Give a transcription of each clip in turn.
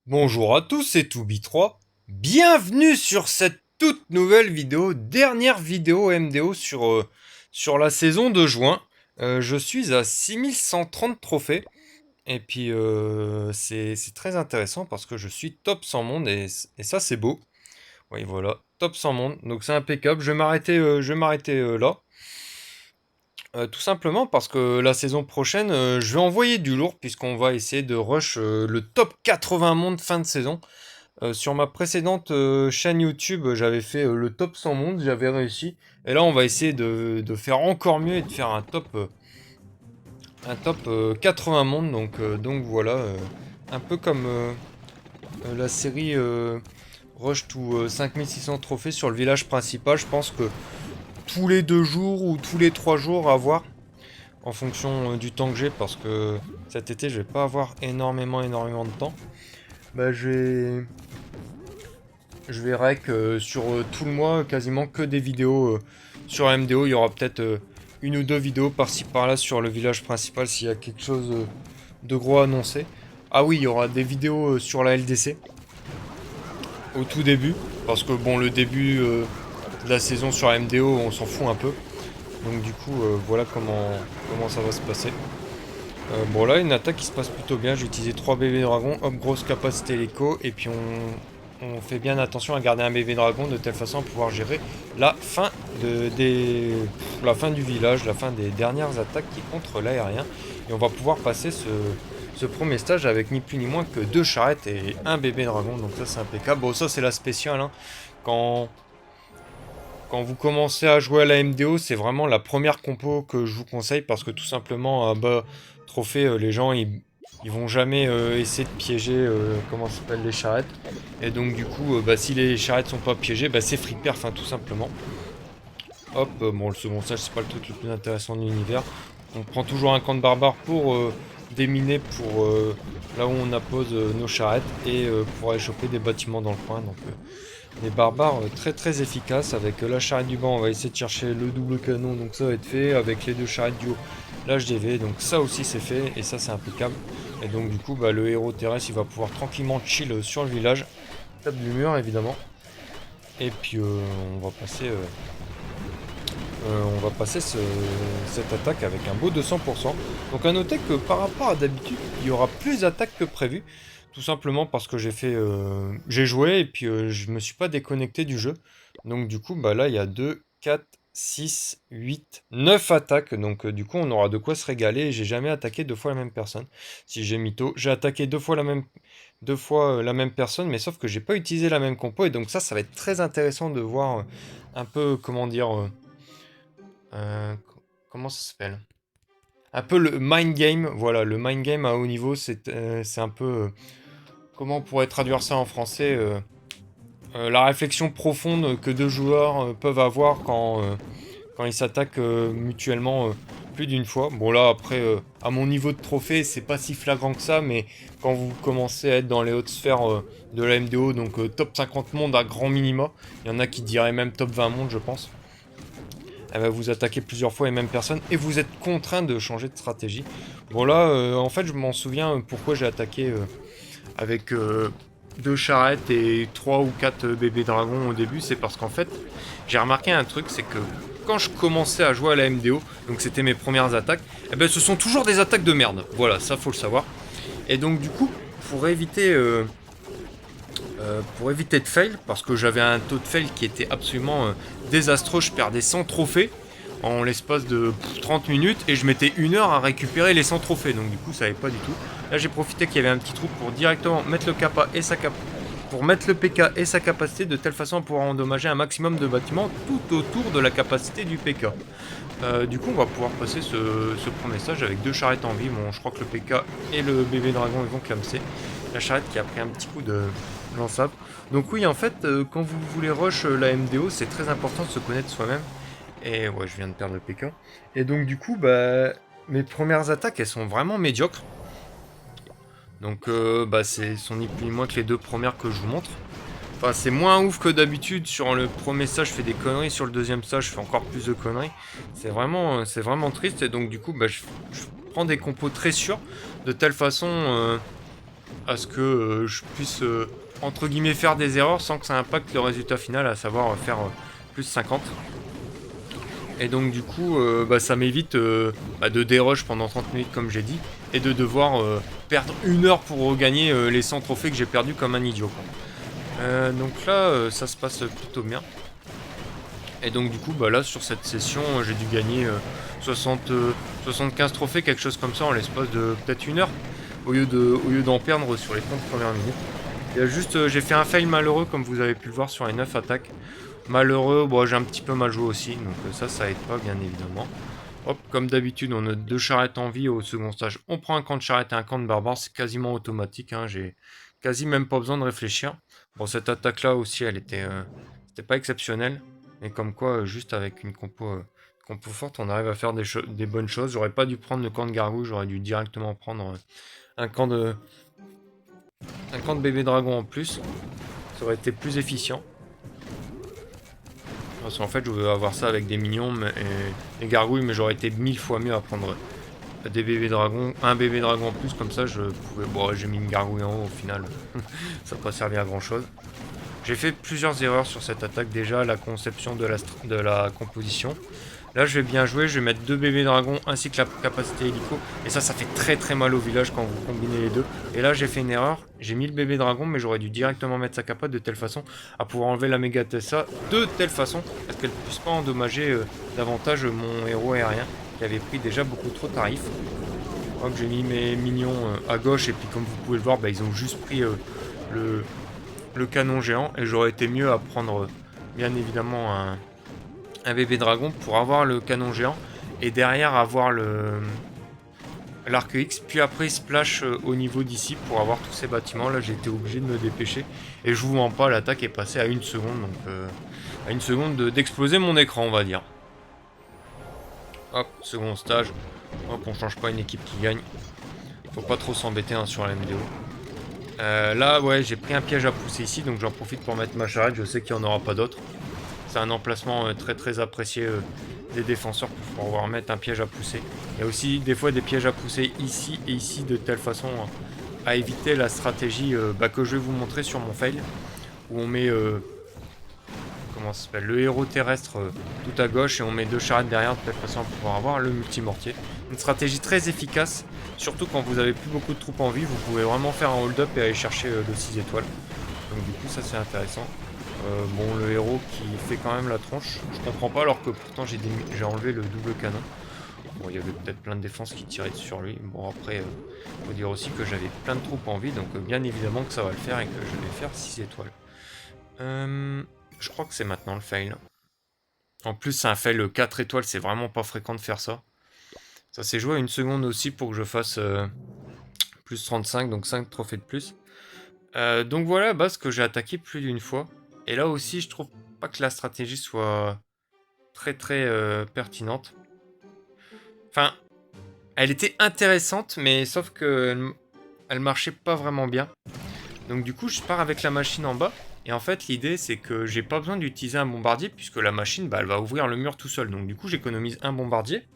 Bonjour à tous, c'est Toubi3. Bienvenue sur cette toute nouvelle vidéo, dernière vidéo MDO sur la saison de juin. Je suis à 6130 trophées. Et puis c'est très intéressant parce que je suis top 100 monde et ça c'est beau. Oui voilà, top 100 monde, donc c'est impeccable. Je vais m'arrêter là. Tout simplement parce que la saison prochaine, je vais envoyer du lourd puisqu'on va essayer de rush le top 80 monde fin de saison. Sur ma précédente chaîne YouTube, j'avais fait le top 100 monde, j'avais réussi. Et là, on va essayer de faire encore mieux et de faire un top 80 monde. Donc voilà, un peu comme la série Rush to 5600 trophées sur le village principal. Je pense que tous les 2 jours ou tous les 3 jours à voir en fonction du temps que j'ai parce que cet été, je vais pas avoir énormément de temps. Bah, je vais rec sur tout le mois quasiment que des vidéos sur MDO. Il y aura peut-être une ou deux vidéos par-ci par-là sur le village principal s'il y a quelque chose de gros à annoncer. Ah oui, il y aura des vidéos sur la LDC au tout début. Parce que bon, le début de la saison sur MDO, on s'en fout un peu. Donc du coup, voilà comment ça va se passer. Bon là, une attaque qui se passe plutôt bien. J'ai utilisé 3 bébés dragons, hop, grosse capacité l'écho, et puis on fait bien attention à garder un bébé dragon de telle façon à pouvoir gérer la fin, la fin du village, la fin des dernières attaques qui contre l'aérien. Et on va pouvoir passer ce premier stage avec ni plus ni moins que 2 charrettes et un bébé dragon. Donc ça c'est impeccable. Bon ça c'est la spéciale. Hein. Quand, quand vous commencez à jouer à la MDO, c'est vraiment la première compo que je vous conseille parce que tout simplement à bas trophée, les gens ils vont jamais essayer de piéger comment ça s'appelle les charrettes. Et donc du coup, bah, si les charrettes sont pas piégées, bah, c'est free perf, hein, tout simplement. Hop, bon le second stage c'est pas le truc le plus intéressant de l'univers. On prend toujours un camp de barbares pour déminer pour là où on appose nos charrettes et pour aller choper des bâtiments dans le coin. Donc des barbares très efficaces. Avec la charrette du bas, on va essayer de chercher le double canon, donc ça va être fait. Avec les deux charrettes du haut, l'HDV, donc ça aussi c'est fait, et ça c'est impeccable. Et donc du coup, bah, le héros terrestre, il va pouvoir tranquillement chill sur le village. Tape du mur évidemment. Et puis on va passer cette attaque avec un beau 200%. Donc à noter que par rapport à d'habitude, il y aura plus d'attaques que prévu. Tout simplement parce que j'ai joué et puis je me suis pas déconnecté du jeu. Donc du coup, bah là, il y a 2, 4, 6, 8, 9 attaques. Donc du coup, on aura de quoi se régaler. Et j'ai jamais attaqué 2 fois la même personne. Si j'ai mytho, j'ai attaqué 2 fois la même personne, mais sauf que j'ai pas utilisé la même compo. Et donc ça va être très intéressant de voir un peu, comment dire... euh, comment ça s'appelle? Un peu le mind game, voilà, le mind game à haut niveau, c'est un peu... comment on pourrait traduire ça en français la réflexion profonde que deux joueurs peuvent avoir quand ils s'attaquent mutuellement plus d'une fois. Bon là, après, à mon niveau de trophée, c'est pas si flagrant que ça, mais quand vous commencez à être dans les hautes sphères de la MDO, donc top 50 monde à grand minima, il y en a qui diraient même top 20 monde, je pense. Elle va vous attaquer plusieurs fois les mêmes personnes et vous êtes contraint de changer de stratégie. Bon là, en fait, je m'en souviens pourquoi j'ai attaqué avec 2 charrettes et 3 ou 4 bébés dragons au début. C'est parce qu'en fait, j'ai remarqué un truc, c'est que quand je commençais à jouer à la MDO, donc c'était mes premières attaques, eh ben, ce sont toujours des attaques de merde. Voilà, ça faut le savoir. Et donc du coup, pour éviter... pour éviter de fail, parce que j'avais un taux de fail qui était absolument désastreux, je perdais 100 trophées en l'espace de 30 minutes et je mettais 1 heure à récupérer les 100 trophées, donc du coup ça allait pas du tout. Là j'ai profité qu'il y avait un petit trou pour directement mettre le kappa et sa cap pour mettre le PK et sa capacité de telle façon à pouvoir endommager un maximum de bâtiments tout autour de la capacité du PK. Du coup on va pouvoir passer ce premier stage avec 2 charrettes en vie. Bon, je crois que le PK et le bébé dragon ils vont clamser. La charrette qui a pris un petit coup de lançable. Donc oui, en fait, quand vous voulez rush la MDO, c'est très important de se connaître soi-même. Et ouais, je viens de perdre le PK. Et donc du coup, bah, mes premières attaques, elles sont vraiment médiocres. Donc bah, c'est sont ni plus ni moins que les 2 premières que je vous montre. Enfin, c'est moins ouf que d'habitude. Sur le premier stage, je fais des conneries. Sur le deuxième stage, je fais encore plus de conneries. C'est vraiment triste. Et donc du coup, bah, je prends des compos très sûrs. De telle façon à ce que je puisse, entre guillemets, faire des erreurs sans que ça impacte le résultat final, à savoir faire plus 50. Et donc du coup, ça m'évite de dérush pendant 30 minutes comme j'ai dit, et de devoir perdre 1 heure pour regagner les 100 trophées que j'ai perdus comme un idiot, quoi. Donc là, ça se passe plutôt bien. Et donc du coup, là sur cette session, j'ai dû gagner 75 trophées, quelque chose comme ça, en l'espace de peut-être 1 heure, au lieu d'en perdre sur les 30 premières minutes. Il y a juste, j'ai fait un fail malheureux, comme vous avez pu le voir sur les 9 attaques. Malheureux, j'ai un petit peu mal joué aussi, donc ça aide pas, bien évidemment. Hop, comme d'habitude, on a 2 charrettes en vie au second stage. On prend un camp de charrette et un camp de barbare, c'est quasiment automatique, hein, j'ai quasi même pas besoin de réfléchir. Bon, cette attaque-là aussi, c'était pas exceptionnelle, mais comme quoi, juste avec une compo forte, on arrive à faire des bonnes choses. J'aurais pas dû prendre le camp de gargouille, j'aurais dû directement prendre un camp de, un camp de bébé dragon en plus. Ça aurait été plus efficient. Parce qu'en fait, je veux avoir ça avec des minions et des gargouilles, mais j'aurais été 1000 fois mieux à prendre des bébés dragons, un bébé dragon en plus, comme ça je pouvais. Bon, j'ai mis une gargouille en haut au final, ça n'a pas servi à grand chose. J'ai fait plusieurs erreurs sur cette attaque, déjà la conception de la composition. Là, je vais bien jouer, je vais mettre 2 bébés dragons ainsi que la capacité hélico. Et ça fait très très mal au village quand vous combinez les deux. Et là, j'ai fait une erreur, j'ai mis le bébé dragon, mais j'aurais dû directement mettre sa capote de telle façon à pouvoir enlever la méga Tessa de telle façon à ce qu'elle ne puisse pas endommager davantage mon héros aérien qui avait pris déjà beaucoup trop de tarifs. Donc j'ai mis mes minions à gauche et puis comme vous pouvez le voir, ils ont juste pris le canon géant et j'aurais été mieux à prendre bien évidemment un bébé dragon pour avoir le canon géant et derrière avoir l'arc X, puis après splash au niveau d'ici pour avoir tous ces bâtiments. Là j'ai été obligé de me dépêcher et je vous mens pas, l'attaque est passée à 1 seconde, donc à 1 seconde d'exploser mon écran, on va dire. Hop, second stage. Hop, on change pas une équipe qui gagne. Faut pas trop s'embêter sur la vidéo. Là, ouais, j'ai pris un piège à pousser ici, donc j'en profite pour mettre ma charrette. Je sais qu'il n'y en aura pas d'autres. C'est un emplacement très très apprécié des défenseurs pour pouvoir mettre un piège à pousser. Il y a aussi des fois des pièges à pousser ici et ici de telle façon à éviter la stratégie que je vais vous montrer sur mon fail. Où on met comment ça s'appelle, le héros terrestre tout à gauche et on met 2 charrettes derrière de telle façon à pouvoir avoir le multimortier. Une stratégie très efficace, surtout quand vous avez plus beaucoup de troupes en vie, vous pouvez vraiment faire un hold-up et aller chercher le 6 étoiles. Donc du coup ça c'est intéressant. Bon, le héros qui fait quand même la tronche, je comprends pas alors que pourtant j'ai enlevé le double canon. Bon, il y avait peut-être plein de défenses qui tiraient sur lui. Bon, après, faut dire aussi que j'avais plein de troupes en vie, donc bien évidemment que ça va le faire et que je vais faire 6 étoiles. Je crois que c'est maintenant le fail. En plus, c'est un fail 4 étoiles, c'est vraiment pas fréquent de faire ça. Ça s'est joué à 1 seconde aussi pour que je fasse plus 35, donc 5 trophées de plus. Donc voilà, ce que j'ai attaqué plus d'une fois. Et là aussi, je trouve pas que la stratégie soit très très pertinente. Enfin, elle était intéressante, mais sauf que elle marchait pas vraiment bien. Donc du coup, je pars avec la machine en bas. Et en fait, l'idée, c'est que j'ai pas besoin d'utiliser un bombardier, puisque la machine, elle va ouvrir le mur tout seul. Donc du coup, j'économise un bombardier.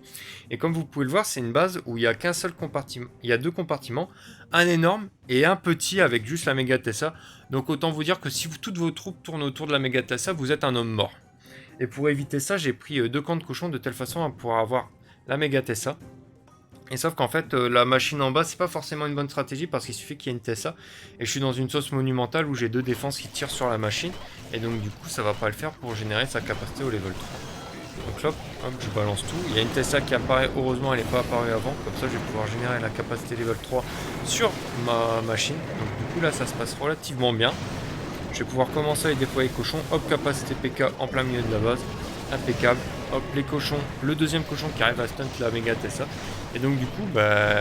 Et comme vous pouvez le voir, c'est une base où il y a qu'un seul compartiment. Il y a 2 compartiments, un énorme et un petit avec juste la méga Tessa. Donc autant vous dire que si toutes vos troupes tournent autour de la méga Tessa, vous êtes un homme mort. Et pour éviter ça, j'ai pris 2 camps de cochons de telle façon à pouvoir avoir la méga Tessa. Et sauf qu'en fait, la machine en bas, c'est pas forcément une bonne stratégie parce qu'il suffit qu'il y ait une Tessa. Et je suis dans une sauce monumentale où j'ai 2 défenses qui tirent sur la machine. Et donc du coup, ça va pas le faire pour générer sa capacité au level 3. Donc là, hop, je balance tout. Il y a une Tessa qui apparaît, heureusement elle n'est pas apparue avant. Comme ça, je vais pouvoir générer la capacité level 3 sur ma machine. Donc du coup, là, ça se passe relativement bien. Je vais pouvoir commencer à déployer les cochons. Hop, capacité PK en plein milieu de la base. Impeccable. Hop, les cochons. Le deuxième cochon qui arrive à stunt la méga Tessa. Et donc du coup,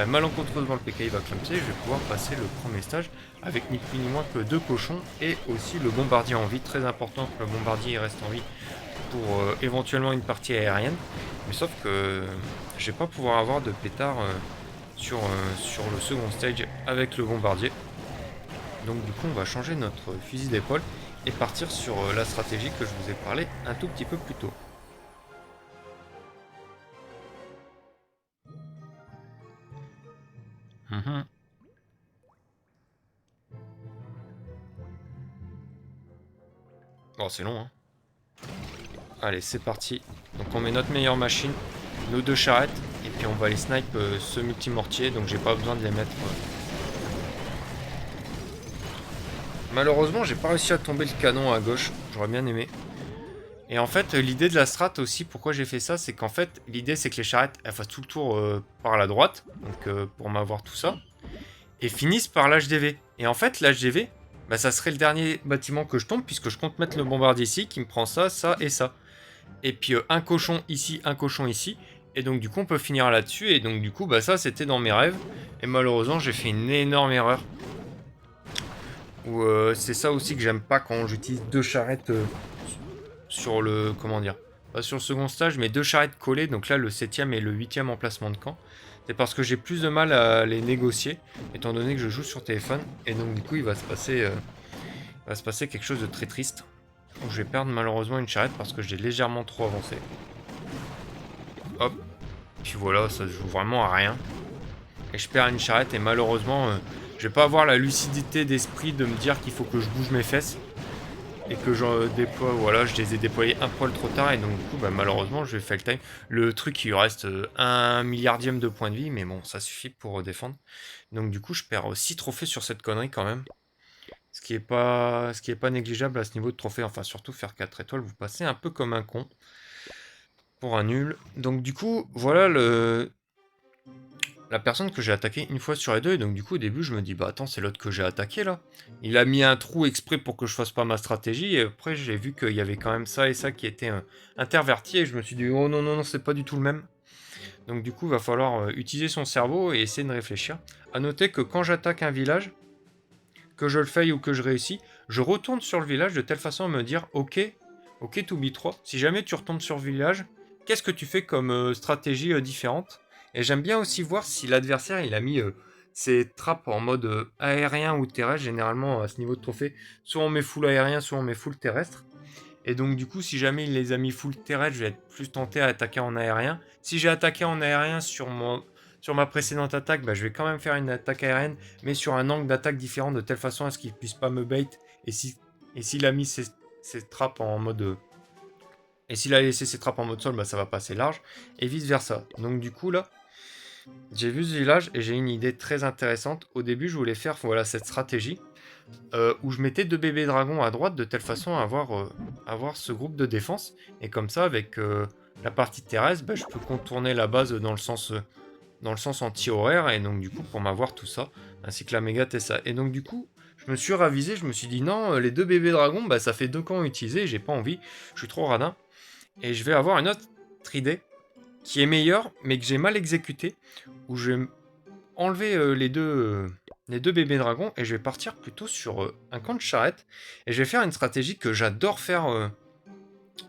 malencontreusement le PK il va clumser. Je vais pouvoir passer le premier stage avec ni plus ni moins que 2 cochons. Et aussi le bombardier en vie. Très important que le bombardier il reste en vie pour éventuellement une partie aérienne. Mais sauf que je vais pas pouvoir avoir de pétard sur le second stage avec le bombardier. Donc du coup on va changer notre fusil d'épaule et partir sur la stratégie que je vous ai parlé un tout petit peu plus tôt. Bon, c'est long, hein. Allez, c'est parti. Donc on met notre meilleure machine, nos 2 charrettes, et puis on va les snipe ce multimortier, donc j'ai pas besoin de les mettre. Malheureusement, j'ai pas réussi à tomber le canon à gauche, j'aurais bien aimé. Et en fait, l'idée de la strat aussi, pourquoi j'ai fait ça, c'est qu'en fait, l'idée c'est que les charrettes, elles fassent tout le tour par la droite, donc pour m'avoir tout ça, et finissent par l'HDV. Et en fait, l'HDV, bah, ça serait le dernier bâtiment que je tombe, puisque je compte mettre le bombardier ici, qui me prend ça, ça et ça. Et puis un cochon ici, un cochon ici. Et donc du coup on peut finir là-dessus. Et donc du coup bah ça c'était dans mes rêves. Et malheureusement j'ai fait une énorme erreur. Ou c'est ça aussi que j'aime pas quand j'utilise 2 charrettes sur le... Comment dire, pas sur le second stage, mais 2 charrettes collées. Donc là le 7ème et le 8ème emplacement de camp. C'est parce que j'ai plus de mal à les négocier. Étant donné que je joue sur téléphone. Et donc du coup il va se passer quelque chose de très triste. Donc je vais perdre malheureusement une charrette parce que j'ai légèrement trop avancé. Hop. Puis voilà, ça se joue vraiment à rien. Et je perds une charrette et malheureusement, je vais pas avoir la lucidité d'esprit de me dire qu'il faut que je bouge mes fesses. Et que je déploie, voilà, je les ai déployés un poil trop tard et donc du coup, bah, malheureusement, je vais faire le time. Le truc, il lui reste 1 milliardième de points de vie, mais bon, ça suffit pour défendre. Donc du coup, je perds 6 trophées sur cette connerie quand même. Ce qui est pas négligeable à ce niveau de trophée. Enfin, surtout faire 4 étoiles, vous passez un peu comme un con. Pour un nul. Donc du coup, voilà la personne que j'ai attaqué une fois sur les deux. Et donc du coup, au début, je me dis, bah attends, c'est l'autre que j'ai attaqué là. Il a mis un trou exprès pour que je fasse pas ma stratégie. Et après, j'ai vu qu'il y avait quand même ça et ça qui était interverti. Et je me suis dit, oh non, non, non, c'est pas du tout le même. Donc du coup, il va falloir utiliser son cerveau et essayer de réfléchir. À noter que quand j'attaque un village, que je le faille ou que je réussis, je retourne sur le village de telle façon à me dire, ok, to be 3, si jamais tu retombes sur le village, qu'est-ce que tu fais comme stratégie différente? Et j'aime bien aussi voir si l'adversaire il a mis ses trappes en mode aérien ou terrestre. Généralement à ce niveau de trophée, soit on met full aérien, soit on met full terrestre. Et donc du coup, si jamais il les a mis full terrestre, je vais être plus tenté à attaquer en aérien. Si j'ai attaqué en aérien sur ma précédente attaque, bah, je vais quand même faire une attaque aérienne, mais sur un angle d'attaque différent, de telle façon à ce qu'il puisse pas me bait. Et s'il a mis ses trappes en mode... et s'il a laissé ses trappes en mode sol, bah, ça va passer large. Et vice versa. Donc du coup là, j'ai vu ce village et j'ai une idée très intéressante. Au début, je voulais faire voilà, cette stratégie. Où je mettais 2 bébés dragons à droite de telle façon à avoir ce groupe de défense. Et comme ça, avec la partie terrestre, bah, je peux contourner la base dans le sens anti-horaire. Et donc du coup, pour m'avoir tout ça, ainsi que la méga Tessa. Et donc du coup, je me suis ravisé, je me suis dit non, les 2 bébés dragons, bah, ça fait 2 camps utilisés, j'ai pas envie, je suis trop radin. Et je vais avoir une autre idée qui est meilleure, mais que j'ai mal exécutée, où je vais enlever les deux bébés dragons et je vais partir plutôt sur un camp de charrette et je vais faire une stratégie que j'adore faire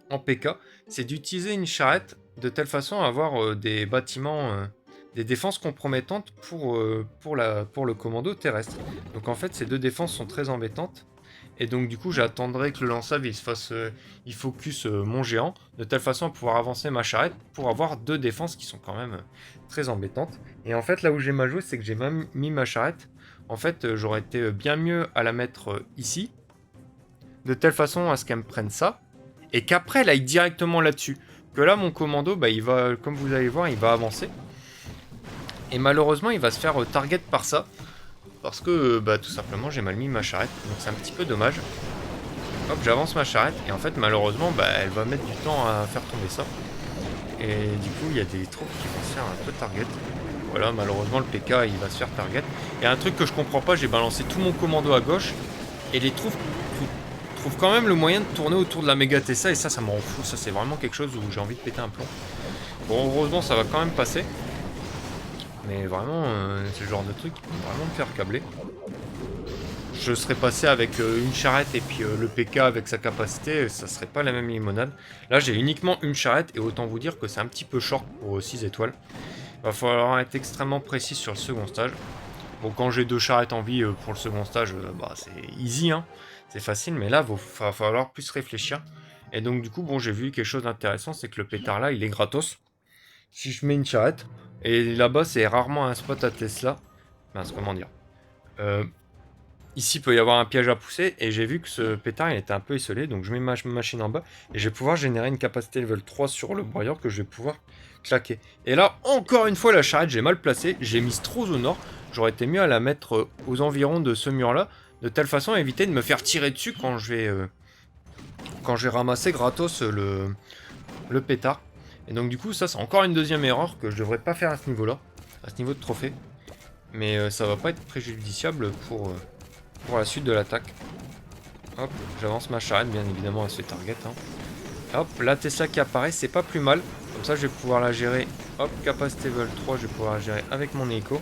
en PK, c'est d'utiliser une charrette de telle façon à avoir des bâtiments, des défenses compromettantes pour le commando terrestre. Donc en fait ces 2 défenses sont très embêtantes et donc du coup j'attendrai que le lance-ave il focus mon géant de telle façon à pouvoir avancer ma charrette pour avoir 2 défenses qui sont quand même très embêtantes. Et en fait là où j'ai mal joué, c'est que j'ai même mis ma charrette. En fait j'aurais été bien mieux à la mettre ici, de telle façon à ce qu'elle me prenne ça, et qu'après elle aille directement là-dessus. Que là mon commando, bah, il va, comme vous allez voir, il va avancer. Et malheureusement il va se faire target par ça. Parce que bah, tout simplement j'ai mal mis ma charrette. Donc c'est un petit peu dommage. Hop, j'avance ma charrette. Et en fait malheureusement bah, elle va mettre du temps à faire tomber ça. Et du coup il y a des troupes qui vont se faire un peu target. Voilà, malheureusement le PK il va se faire target. Et un truc que je comprends pas, j'ai balancé tout mon commando à gauche. Et les troupes trouvent quand même le moyen de tourner autour de la méga Tessa. Et ça me rend fou. Ça c'est vraiment quelque chose où j'ai envie de péter un plomb. Bon heureusement ça va quand même passer. Mais vraiment, c'est le genre de truc qui peut vraiment me faire câbler. Je serais passé avec une charrette et puis le PK avec sa capacité, ça serait pas la même limonade. Là, j'ai uniquement une charrette et autant vous dire que c'est un petit peu short pour 6 étoiles. Va falloir être extrêmement précis sur le second stage. Bon, quand j'ai 2 charrettes en vie pour le second stage, bah, c'est easy, hein. C'est facile, mais là, va falloir plus réfléchir. Et donc, du coup, bon, j'ai vu quelque chose d'intéressant, c'est que le pétard là, il est gratos. Si je mets une charrette, et là-bas c'est rarement un spot à Tesla, comment dire, ici peut y avoir un piège à pousser, et j'ai vu que ce pétard il était un peu isolé, donc je mets ma machine en bas, et je vais pouvoir générer une capacité level 3 sur le broyeur que je vais pouvoir claquer. Et là, encore une fois, la charrette, j'ai mal placé, j'ai mis trop au nord, j'aurais été mieux à la mettre aux environs de ce mur-là, de telle façon à éviter de me faire tirer dessus quand je vais ramasser gratos le pétard. Et donc du coup, ça c'est encore une deuxième erreur que je devrais pas faire à ce niveau-là, à ce niveau de trophée. Mais ça va pas être préjudiciable pour la suite de l'attaque. Hop, j'avance ma charrette, bien évidemment, elle se fait target. Hein. Hop, la Tesla qui apparaît, c'est pas plus mal. Comme ça, je vais pouvoir la gérer. Hop, capacité level 3, je vais pouvoir la gérer avec mon hélico.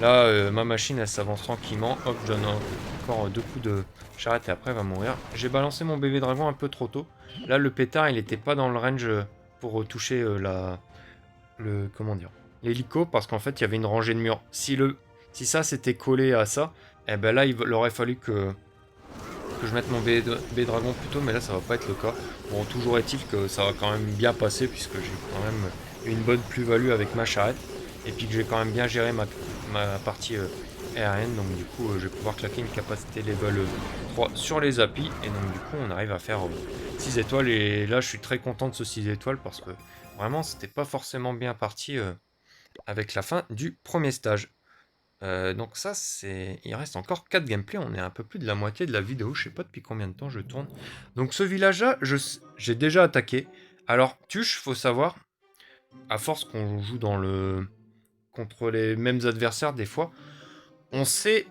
Là, ma machine, elle s'avance tranquillement. Hop, je donne encore 2 coups de charrette et après, elle va mourir. J'ai balancé mon bébé dragon un peu trop tôt. Là, le pétard, il était pas dans le range pour toucher comment dire, l'hélico, parce qu'en fait, il y avait une rangée de murs. Si ça s'était collé à ça, eh ben là, il aurait fallu que je mette mon bébé dragon plus tôt, mais là, ça va pas être le cas. Bon, toujours est-il que ça va quand même bien passer, puisque j'ai quand même une bonne plus-value avec ma charrette, et puis que j'ai quand même bien géré ma partie aérienne, donc du coup, je vais pouvoir claquer une capacité level 3 sur les applis, et donc du coup, on arrive à faire 6 étoiles, et là, je suis très content de ce 6 étoiles, parce que vraiment, c'était pas forcément bien parti avec la fin du premier stage. Donc ça, c'est... Il reste encore 4 gameplays, on est un peu plus de la moitié de la vidéo, je sais pas depuis combien de temps je tourne. Donc ce village-là, j'ai déjà attaqué. Alors, Tuche, faut savoir, à force qu'on joue contre les mêmes adversaires des fois, on sait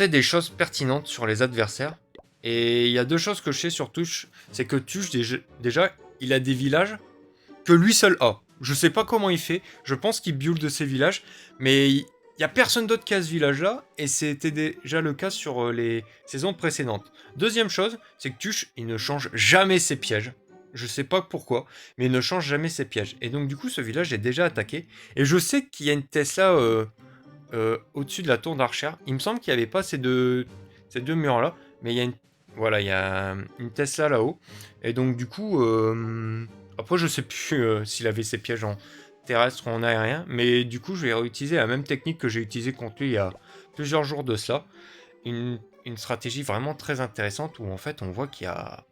des choses pertinentes sur les adversaires. Et il y a 2 choses que je sais sur Tuche, c'est que Tuche, déjà, il a des villages que lui seul a. Je sais pas comment il fait, je pense qu'il build de ses villages, mais il y a personne d'autre qui a ce village-là, et c'était déjà le cas sur les saisons précédentes. Deuxième chose, c'est que Tuche, il ne change jamais ses pièges. Je sais pas pourquoi, mais il ne change jamais ses pièges. Et donc du coup, ce village est déjà attaqué, et je sais qu'il y a une Tesla au-dessus de la tour d'Archer. Il me semble qu'il n'y avait pas ces deux murs-là, mais il y a voilà, il y a une Tesla là-haut, et donc du coup... Après, je sais plus s'il avait ses pièges en terrestre ou en aérien, mais du coup, je vais réutiliser la même technique que j'ai utilisée contre lui il y a plusieurs jours de cela. Une stratégie vraiment très intéressante où en fait, on voit qu'il y a...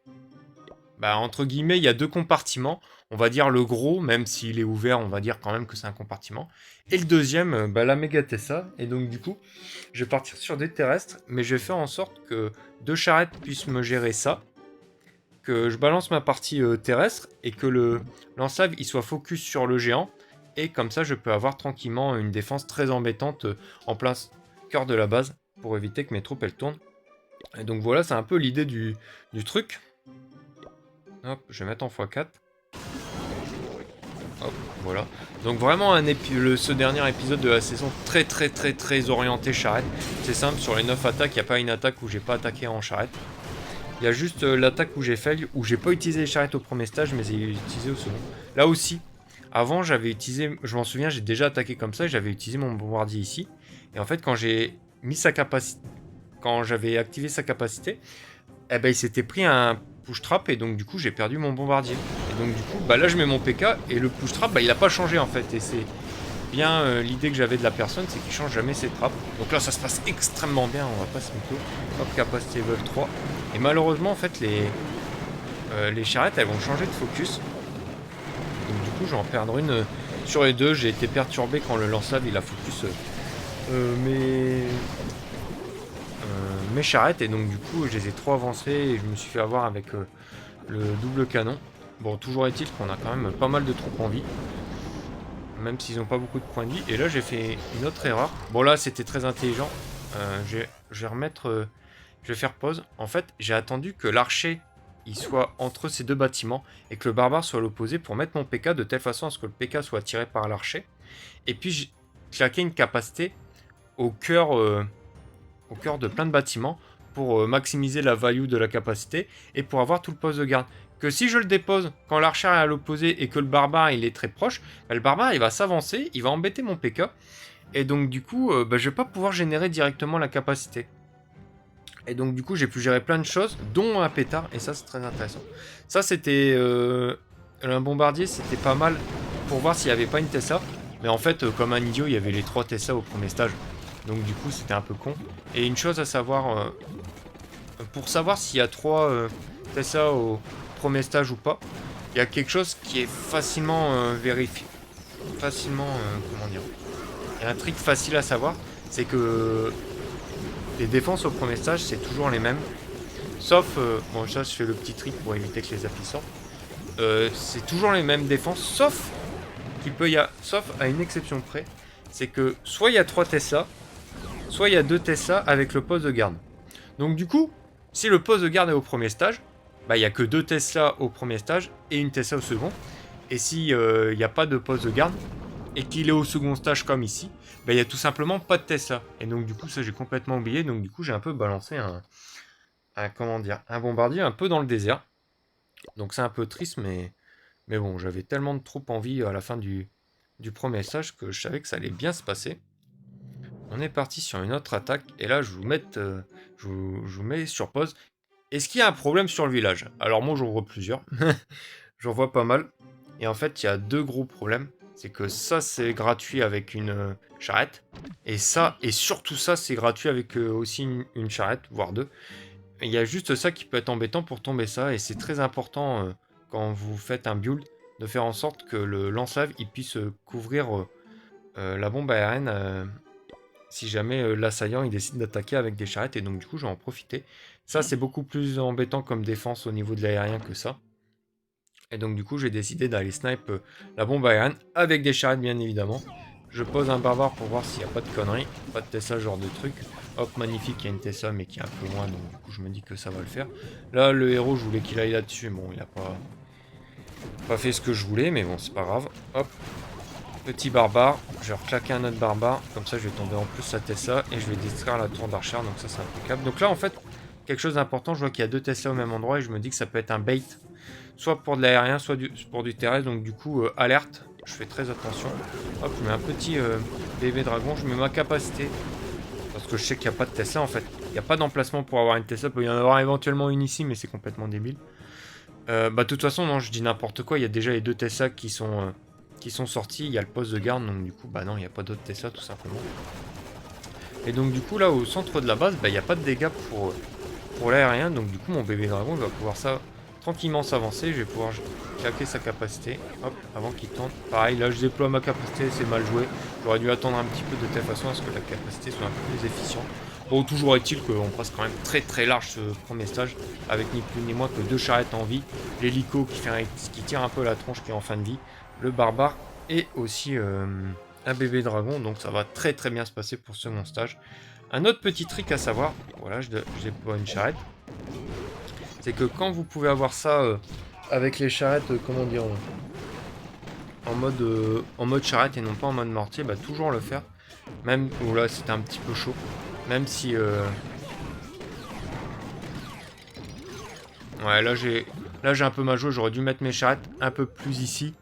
Bah, entre guillemets, il y a 2 compartiments. On va dire le gros, même s'il est ouvert, on va dire quand même que c'est un compartiment. Et le deuxième, la méga Tesla. Et donc, du coup, je vais partir sur des terrestres, mais je vais faire en sorte que 2 charrettes puissent me gérer ça. Que je balance ma partie terrestre et que le lance-lave il soit focus sur le géant, et comme ça je peux avoir tranquillement une défense très embêtante en plein cœur de la base pour éviter que mes troupes elles tournent. Et donc voilà, c'est un peu l'idée du truc. Hop, je vais mettre en x4. Hop, voilà. Donc vraiment ce dernier épisode de la saison très orienté charrette. C'est simple, sur les 9 attaques, il n'y a pas une attaque où j'ai pas attaqué en charrette. Il y a juste l'attaque où j'ai fail, où j'ai pas utilisé les charrettes au premier stage, mais j'ai utilisé au second. Là aussi, avant j'avais utilisé, je m'en souviens, j'ai déjà attaqué comme ça, j'avais utilisé mon bombardier ici. Et en fait, quand j'ai mis sa capacité, quand j'avais activé sa capacité, eh ben il s'était pris un push trap, et donc du coup j'ai perdu mon bombardier. Et donc du coup, bah là je mets mon PK, et le push trap, bah il a pas changé en fait. Et c'est bien l'idée que j'avais de la personne, c'est qu'il change jamais ses trappes. Donc là ça se passe extrêmement bien, on va pas se mytho. Hop, capacité level 3. Et malheureusement en fait les charrettes elles vont changer de focus. Donc du coup je vais en perdre une sur les 2. J'ai été perturbé quand le lance-lave il a focus mes charrettes, et donc du coup je les ai trop avancées et je me suis fait avoir avec le double canon. Bon, toujours est-il qu'on a quand même pas mal de troupes en vie, même s'ils n'ont pas beaucoup de points de vie. Et là j'ai fait une autre erreur. Bon là c'était très intelligent. Je vais remettre... je vais faire pause. En fait j'ai attendu que l'archer il soit entre ces 2 bâtiments et que le barbare soit à l'opposé pour mettre mon PK de telle façon à ce que le PK soit tiré par l'archer. Et puis j'ai claqué une capacité au cœur de plein de bâtiments pour maximiser la value de la capacité et pour avoir tout le poste de garde. Que si je le dépose quand l'archer est à l'opposé et que le barbare il est très proche, bah, le barbare il va s'avancer, il va embêter mon PK, et donc du coup bah, je vais pas pouvoir générer directement la capacité. Et donc du coup j'ai pu gérer plein de choses, dont un pétard, et ça c'est très intéressant. Ça c'était un bombardier, c'était pas mal pour voir s'il n'y avait pas une Tesla, mais en fait comme un idiot il y avait les 3 Tesla au premier stage. Donc du coup c'était un peu con. Et une chose à savoir, pour savoir s'il y a 3 Tesla au premier stage ou pas, il y a quelque chose qui est facilement vérifié. Facilement, comment dire. Il y a un trick facile à savoir, c'est que les défenses au premier stage c'est toujours les mêmes. Sauf, bon ça je fais le petit trick pour éviter que les applis sortent. C'est toujours les mêmes défenses, sauf sauf à une exception près, c'est que soit il y a 3 Tesla, soit il y a 2 Tesla avec le poste de garde. Donc du coup, si le poste de garde est au premier stage, bah il n'y a que 2 Tesla au premier stage et une Tesla au second. Et si il n'y a pas de poste de garde et qu'il est au second stage comme ici, bah il n'y a tout simplement pas de Tesla. Et donc du coup ça j'ai complètement oublié, donc du coup j'ai un peu balancé comment dire, un bombardier un peu dans le désert. Donc c'est un peu triste, mais bon, j'avais tellement de troupes en vie à la fin du premier stage que je savais que ça allait bien se passer. On est parti sur une autre attaque, et là je vous mets sur pause. Est-ce qu'il y a un problème sur le village? Alors moi j'en vois plusieurs, j'en vois pas mal. Et en fait il y a 2 gros problèmes. C'est que ça c'est gratuit avec une charrette, et ça, et surtout ça c'est gratuit avec aussi une charrette, voire 2. Il y a juste ça qui peut être embêtant pour tomber ça, et c'est très important quand vous faites un build de faire en sorte que le lance-lave il puisse couvrir la bombe aérienne si jamais l'assaillant il décide d'attaquer avec des charrettes, et donc du coup je vais en profiter. Ça c'est beaucoup plus embêtant comme défense au niveau de l'aérien que ça. Et donc du coup j'ai décidé d'aller snipe la bombe aérienne avec des charrettes bien évidemment. Je pose un barbare pour voir s'il n'y a pas de conneries, pas de Tesla, genre de truc. Hop, magnifique, il y a une Tesla mais qui est un peu loin, donc du coup je me dis que ça va le faire. Là le héros je voulais qu'il aille là-dessus, bon il a pas fait ce que je voulais, mais bon c'est pas grave. Hop, petit barbare, je vais reclaquer un autre barbare, comme ça je vais tomber en plus sa Tesla et je vais détruire la tour d'archer, donc ça c'est impeccable. Donc là en fait, quelque chose d'important, je vois qu'il y a 2 Tesla au même endroit et je me dis que ça peut être un bait. Soit pour de l'aérien, soit pour du terrestre, donc du coup alerte, je fais très attention. Hop, je mets un petit bébé dragon, je mets ma capacité. Parce que je sais qu'il n'y a pas de Tesla en fait. Il n'y a pas d'emplacement pour avoir une Tesla, il peut y en avoir éventuellement une ici, mais c'est complètement débile. Bah de toute façon, non, je dis n'importe quoi, il y a déjà les 2 Tesla qui sont sortis, il y a le poste de garde, donc du coup, bah non, il n'y a pas d'autres Tesla tout simplement. Et donc du coup, là, au centre de la base, bah il n'y a pas de dégâts pour l'aérien, donc du coup, mon bébé dragon va pouvoir tranquillement s'avancer, je vais pouvoir claquer sa capacité, hop, avant qu'il tourne. Pareil, là, je déploie ma capacité, c'est mal joué. J'aurais dû attendre un petit peu de telle façon à ce que la capacité soit un peu plus efficiente. Bon, toujours est-il qu'on passe quand même très très large ce premier stage, avec ni plus ni moins que 2 charrettes en vie, l'hélico qui tire un peu la tronche qui est en fin de vie, le barbare et aussi un bébé dragon, donc ça va très très bien se passer pour ce mon stage. Un autre petit trick à savoir, voilà, je déploie une charrette, c'est que quand vous pouvez avoir ça avec les charrettes, comment dire, en mode charrette et non pas en mode mortier, bah toujours le faire. Même, oh là c'était un petit peu chaud, même si... Ouais, là j'ai un peu mal joué, j'aurais dû mettre mes charrettes un peu plus ici,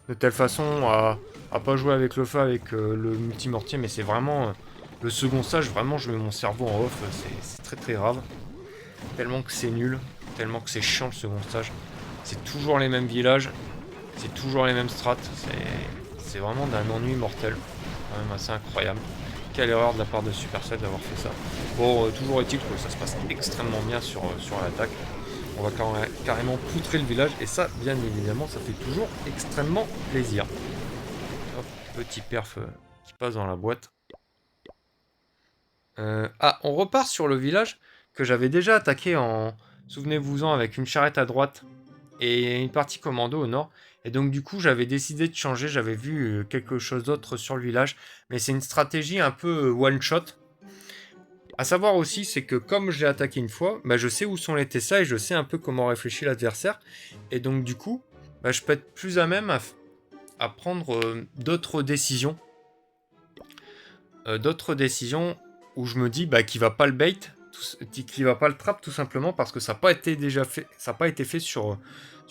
de telle façon à pas jouer avec le feu, avec le multimortier, mais c'est vraiment... le second stage, vraiment je mets mon cerveau en off, c'est très très grave. Tellement que c'est nul, tellement que c'est chiant le second stage. C'est toujours les mêmes villages, c'est toujours les mêmes strats, c'est vraiment d'un ennui mortel. Quand même assez incroyable. Quelle erreur de la part de Supercell d'avoir fait ça. Bon, toujours est-il que ça se passe extrêmement bien sur l'attaque. On va carrément poutrer le village, et ça, bien évidemment, ça fait toujours extrêmement plaisir. Hop, petit perf qui passe dans la boîte. On repart sur le village que j'avais déjà attaqué souvenez-vous-en, avec une charrette à droite et une partie commando au nord. Et donc du coup j'avais décidé de changer, j'avais vu quelque chose d'autre sur le village, mais c'est une stratégie un peu one shot. A savoir aussi, c'est que comme j'ai attaqué une fois, bah, je sais où sont les Tesla et je sais un peu comment réfléchit l'adversaire. Et donc du coup, bah, je peux être plus à même à prendre d'autres décisions. Où je me dis bah, qu'il va pas le bait, qu'il va pas le trap, tout simplement parce que ça n'a pas été fait sur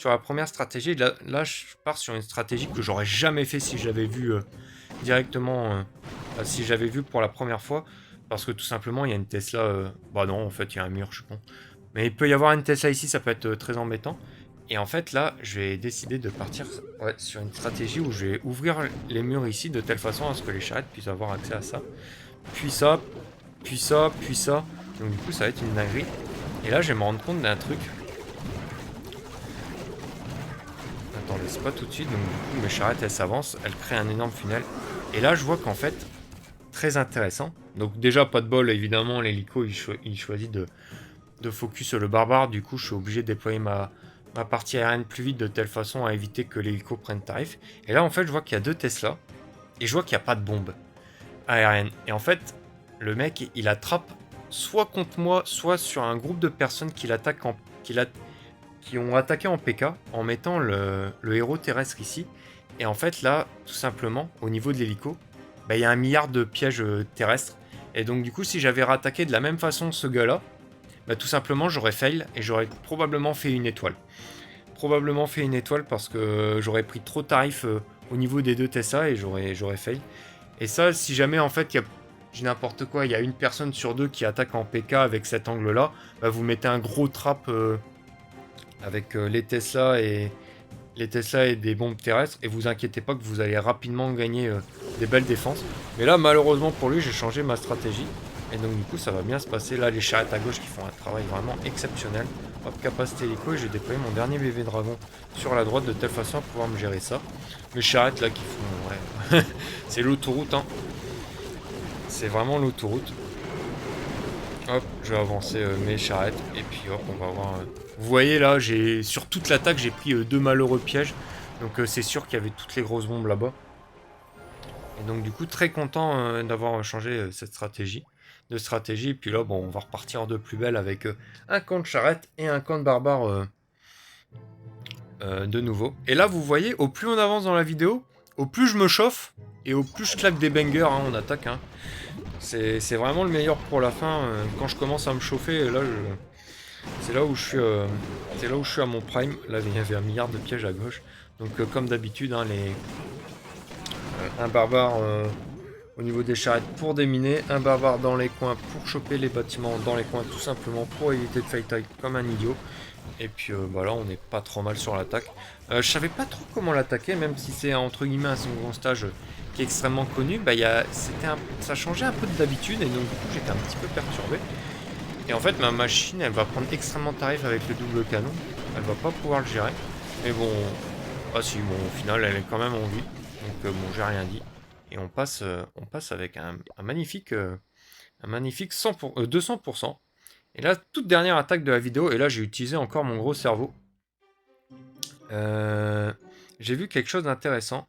la première stratégie. Là, je pars sur une stratégie que j'aurais jamais fait si j'avais vu directement, si j'avais vu pour la première fois, parce que tout simplement il y a une Tesla. Bah non, en fait il y a un mur, je suis con. Mais il peut y avoir une Tesla ici, ça peut être très embêtant. Et en fait là, je vais décider de partir sur une stratégie où je vais ouvrir les murs ici de telle façon à ce que les charrettes puissent avoir accès à ça. puis ça, puis ça, puis ça. Donc du coup ça va être une dinguerie. Et là je vais me rendre compte d'un truc. Attendez, c'est pas tout de suite, donc du coup mes charrettes elles s'avancent, elles créent un énorme funnel. Et là je vois qu'en fait, très intéressant. Donc déjà pas de bol, évidemment l'hélico il choisit de focus le barbare. Du coup je suis obligé de déployer ma partie aérienne plus vite de telle façon à éviter que l'hélico prenne tarif. Et là en fait je vois qu'il y a deux Tesla. Et je vois qu'il n'y a pas de bombe aérienne. Et en fait le mec il attrape soit contre moi, soit sur un groupe de personnes qui l'attaquent qui ont attaqué en PK en mettant le héros terrestre ici. Et en fait là, tout simplement, au niveau de l'hélico, bah, y a un milliard de pièges terrestres. Et donc du coup, si j'avais rattaqué de la même façon ce gars-là, bah, tout simplement j'aurais fail et j'aurais probablement fait une étoile. Probablement fait une étoile parce que j'aurais pris trop de tarifs au niveau des deux Tesla et j'aurais fail. Et ça, si jamais en fait il y a j'ai n'importe quoi, il y a une personne sur deux qui attaque en PK avec cet angle-là, bah, vous mettez un gros trap avec les Tesla et des bombes terrestres et vous inquiétez pas que vous allez rapidement gagner des belles défenses. Mais là malheureusement pour lui j'ai changé ma stratégie et donc du coup ça va bien se passer. Là les charrettes à gauche qui font un travail vraiment exceptionnel. Hop, capacité hélico et j'ai déployé mon dernier bébé dragon sur la droite de telle façon à pouvoir me gérer ça. Mes charrettes là qui font... Ouais. C'est l'autoroute hein. C'est vraiment l'autoroute. Hop, je vais avancer mes charrettes et puis hop, on va voir. Vous voyez là, sur toute l'attaque, j'ai pris deux malheureux pièges. Donc c'est sûr qu'il y avait toutes les grosses bombes là-bas. Et donc du coup, très content d'avoir changé cette stratégie. Et puis là, bon, on va repartir de plus belle avec un camp de charrette et un camp de barbare de nouveau. Et là, vous voyez, au plus on avance dans la vidéo, au plus je me chauffe et au plus je claque des bangers en attaque. Hein. C'est vraiment le meilleur pour la fin. Quand je commence à me chauffer, là, c'est là où je suis à mon prime. Là, il y avait un milliard de pièges à gauche. Donc, comme d'habitude, hein, un barbare au niveau des charrettes pour déminer, un barbare dans les coins pour choper les bâtiments dans les coins, tout simplement pour éviter de fight time comme un idiot. Et puis bah là, on n'est pas trop mal sur l'attaque. Je savais pas trop comment l'attaquer, même si c'est entre guillemets un second stage qui est extrêmement connu. Bah, ça changeait un peu de d'habitude et donc du coup, j'étais un petit peu perturbé. Et en fait, ma machine, elle va prendre extrêmement tarif avec le double canon. Elle va pas pouvoir le gérer. Mais bon, ah si, bon, au final, elle est quand même en vie. Donc bon, j'ai rien dit. Et on passe avec un magnifique 200%. Et là, toute dernière attaque de la vidéo, et là j'ai utilisé encore mon gros cerveau. J'ai vu quelque chose d'intéressant.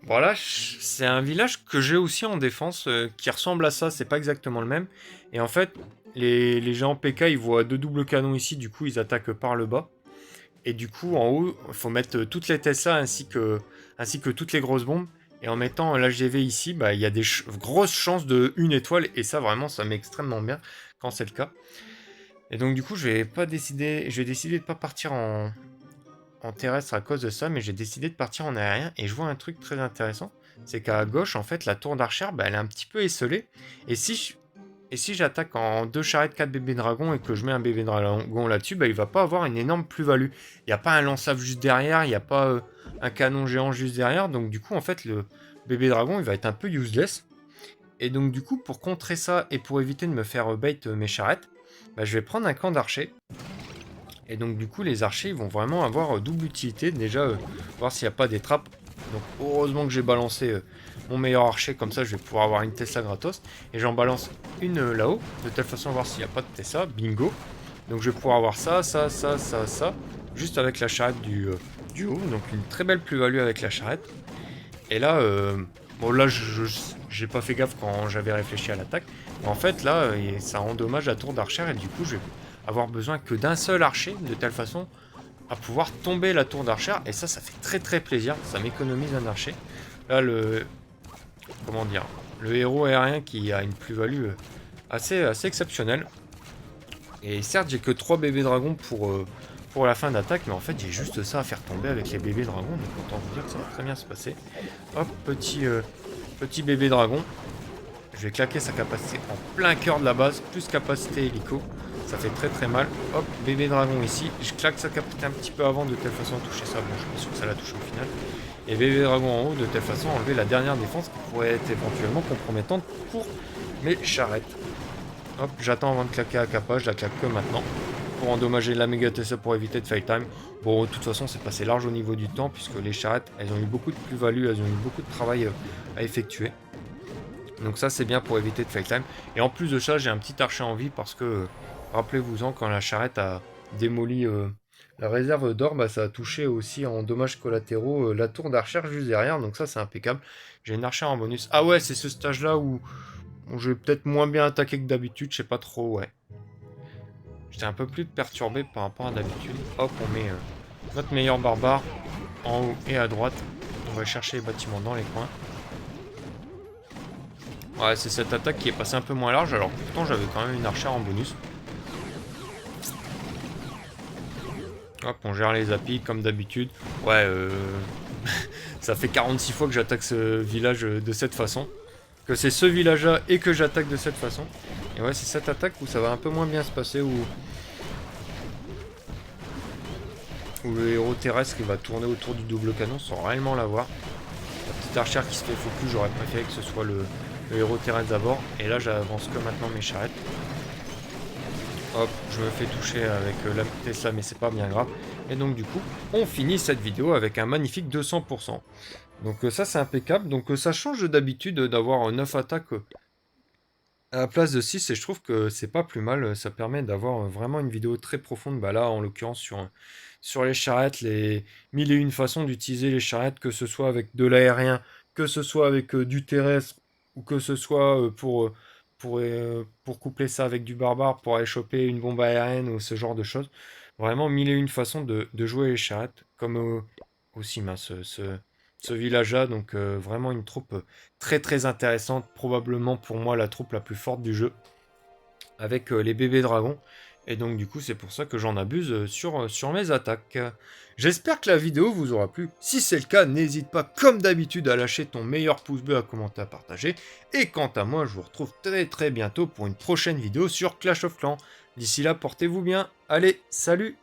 Voilà, c'est un village que j'ai aussi en défense, qui ressemble à ça, c'est pas exactement le même. Et en fait, les gens PK, ils voient deux doubles canons ici, du coup ils attaquent par le bas. Et du coup, en haut, il faut mettre toutes les Tesla ainsi que toutes les grosses bombes. Et en mettant l'HGV ici, bah, il y a des grosses chances de une étoile. Et ça, vraiment, ça met extrêmement bien quand c'est le cas. Et donc, du coup, je vais décider de pas partir en terrestre à cause de ça. Mais j'ai décidé de partir en aérien. Et je vois un truc très intéressant. C'est qu'à gauche, en fait, la tour d'archère, bah, elle est un petit peu esselée. Et si j'attaque en 2 charrettes 4 bébés dragons et que je mets un bébé dragon là-dessus, bah, il va pas avoir une énorme plus-value. Il n'y a pas un lance-lave juste derrière, il n'y a pas un canon géant juste derrière. Donc du coup, en fait, le bébé dragon, il va être un peu useless. Et donc du coup, pour contrer ça et pour éviter de me faire bait mes charrettes, bah, je vais prendre un camp d'archers. Et donc du coup, les archers, ils vont vraiment avoir double utilité. Déjà, voir s'il n'y a pas des trappes. Donc heureusement que j'ai balancé... mon meilleur archer, comme ça je vais pouvoir avoir une Tesla gratos. Et j'en balance une là-haut, de telle façon à voir s'il n'y a pas de Tesla. Bingo. Donc je vais pouvoir avoir ça, juste avec la charrette du haut. Donc une très belle plus-value avec la charrette. Et là, bon là j'ai pas fait gaffe quand j'avais réfléchi à l'attaque. Mais en fait là, ça endommage la tour d'archer et du coup je vais avoir besoin que d'un seul archer, de telle façon à pouvoir tomber la tour d'archer. Et ça fait très très plaisir, ça m'économise un archer. Là comment dire, le héros aérien qui a une plus-value assez exceptionnelle. Et certes, j'ai que 3 bébés dragons pour la fin d'attaque, mais en fait, j'ai juste ça à faire tomber avec les bébés dragons. Donc, autant vous dire que ça va très bien se passer. Hop, petit bébé dragon. Je vais claquer sa capacité en plein cœur de la base, plus capacité hélico. Ça fait très très mal. Hop, bébé dragon ici. Je claque sa capacité un petit peu avant, de telle façon à toucher ça. Bon, je suis pas sûr que ça la touche au final. et bébé dragon en haut, de telle façon à enlever la dernière défense qui pourrait être éventuellement compromettante pour mes charrettes. Hop, j'attends avant de claquer à capa, je la claque que maintenant. Pour endommager la méga TSE pour éviter de fail time. Bon, de toute façon, c'est passé large au niveau du temps, puisque les charrettes, elles ont eu beaucoup de plus-value, elles ont eu beaucoup de travail à effectuer. Donc ça, c'est bien pour éviter de fail time. Et en plus de ça, j'ai un petit archer en vie, parce que, rappelez-vous-en, quand la charrette a démoli la réserve d'or, bah, ça a touché aussi en dommages collatéraux la tour d'archer juste derrière, donc ça, c'est impeccable. J'ai une archère en bonus. Ah ouais, c'est ce stage-là où je vais peut-être moins bien attaquer que d'habitude, je sais pas trop, ouais. J'étais un peu plus perturbé par rapport à d'habitude. Hop, on met notre meilleur barbare en haut et à droite. On va chercher les bâtiments dans les coins. Ouais, c'est cette attaque qui est passée un peu moins large, alors pourtant j'avais quand même une archère en bonus. Hop, on gère les applis comme d'habitude. Ouais, ça fait 46 fois que j'attaque ce village de cette façon. Que c'est ce village-là et que j'attaque de cette façon. Et ouais, c'est cette attaque où ça va un peu moins bien se passer, où le héros terrestre qui va tourner autour du double canon sans réellement l'avoir. La petite archère qui se fait focus, j'aurais préféré que ce soit le héros terrestre d'abord. Et là, j'avance que maintenant mes charrettes. Hop, je me fais toucher avec la Tesla, mais c'est pas bien grave. Et donc du coup, on finit cette vidéo avec un magnifique 200%. Donc ça, c'est impeccable. Donc ça change d'habitude d'avoir 9 attaques à la place de 6, et je trouve que c'est pas plus mal. Ça permet d'avoir vraiment une vidéo très profonde. Bah là, en l'occurrence, sur les charrettes, les mille et une façons d'utiliser les charrettes, que ce soit avec de l'aérien, que ce soit avec du terrestre, ou que ce soit pour coupler ça avec du barbare, pour aller choper une bombe aérienne ou ce genre de choses. Vraiment mille et une façons de jouer les charrettes, comme aussi ce village-là. Donc vraiment une troupe très très intéressante, probablement pour moi la troupe la plus forte du jeu, avec les bébés dragons. Et donc du coup c'est pour ça que j'en abuse sur mes attaques. J'espère que la vidéo vous aura plu. Si c'est le cas, n'hésite pas comme d'habitude à lâcher ton meilleur pouce bleu, à commenter, à partager. Et quant à moi, je vous retrouve très très bientôt pour une prochaine vidéo sur Clash of Clans. D'ici là, portez-vous bien. Allez, salut!